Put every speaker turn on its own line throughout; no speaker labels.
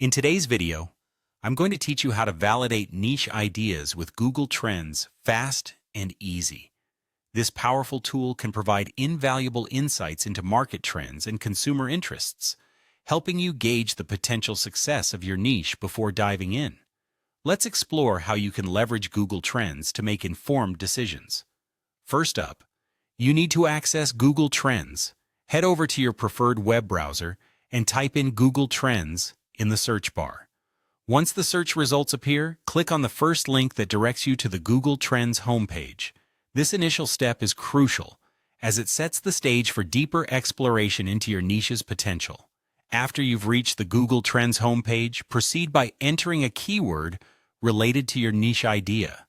In today's video, I'm going to teach you how to validate niche ideas with Google Trends fast and easy. This powerful tool can provide invaluable insights into market trends and consumer interests, helping you gauge the potential success of your niche before diving in. Let's explore how you can leverage Google Trends to make informed decisions. First up, you need to access Google Trends. Head over to your preferred web browser and type in Google Trends in the search bar. Once the search results appear, click on the first link that directs you to the Google Trends homepage. This initial step is crucial, as it sets the stage for deeper exploration into your niche's potential. After you've reached the Google Trends homepage, proceed by entering a keyword related to your niche idea.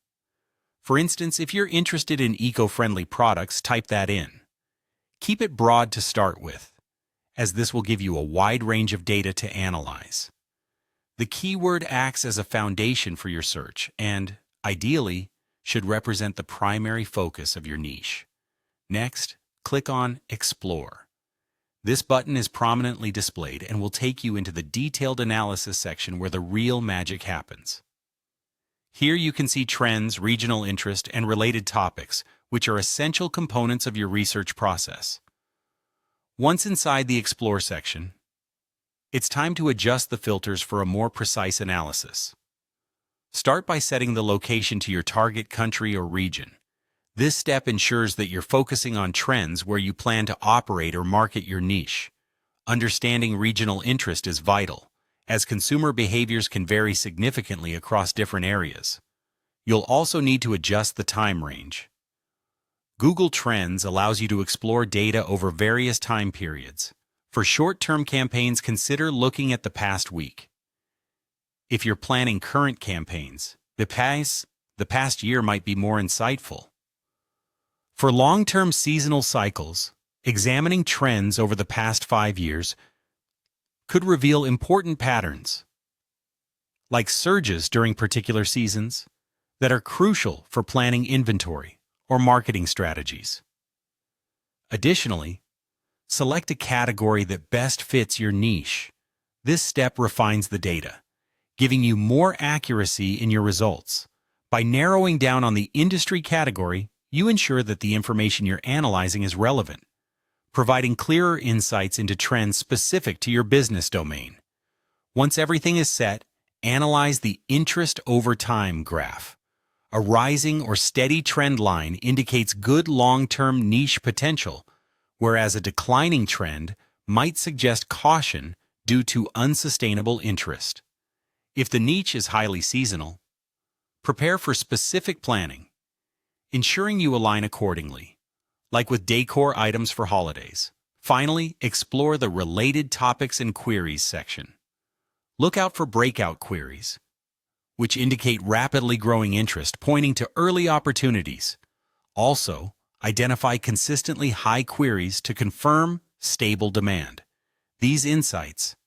For instance, if you're interested in eco-friendly products, type that in. Keep it broad to start with, as this will give you a wide range of data to analyze. The keyword acts as a foundation for your search and, ideally, should represent the primary focus of your niche. Next, click on Explore. This button is prominently displayed and will take you into the detailed analysis section where the real magic happens. Here you can see trends, regional interest, and related topics, which are essential components of your research process. Once inside the Explore section, it's time to adjust the filters for a more precise analysis. Start by setting the location to your target country or region. This step ensures that you're focusing on trends where you plan to operate or market your niche. Understanding regional interest is vital, as consumer behaviors can vary significantly across different areas. You'll also need to adjust the time range. Google Trends allows you to explore data over various time periods. For short-term campaigns, consider looking at the past week. If you're planning current campaigns, the past year might be more insightful. For long-term seasonal cycles, examining trends over the past 5 years could reveal important patterns, like surges during particular seasons, that are crucial for planning inventory or marketing strategies. Additionally, select a category that best fits your niche. This step refines the data, giving you more accuracy in your results. By narrowing down on the industry category, you ensure that the information you're analyzing is relevant, providing clearer insights into trends specific to your business domain. Once everything is set, analyze the interest over time graph. A rising or steady trend line indicates good long-term niche potential, whereas a declining trend might suggest caution due to unsustainable interest. If the niche is highly seasonal, prepare for specific planning, ensuring you align accordingly, like with decor items for holidays. Finally, explore the Related Topics and Queries section. Look out for breakout queries, which indicate rapidly growing interest, pointing to early opportunities. Also, identify consistently high queries to confirm stable demand. These insights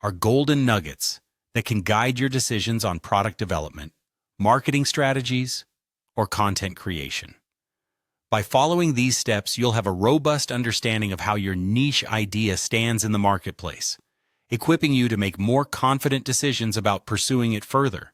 are golden nuggets that can guide your decisions on product development, marketing strategies, or content creation. By following these steps, you'll have a robust understanding of how your niche idea stands in the marketplace, equipping you to make more confident decisions about pursuing it further.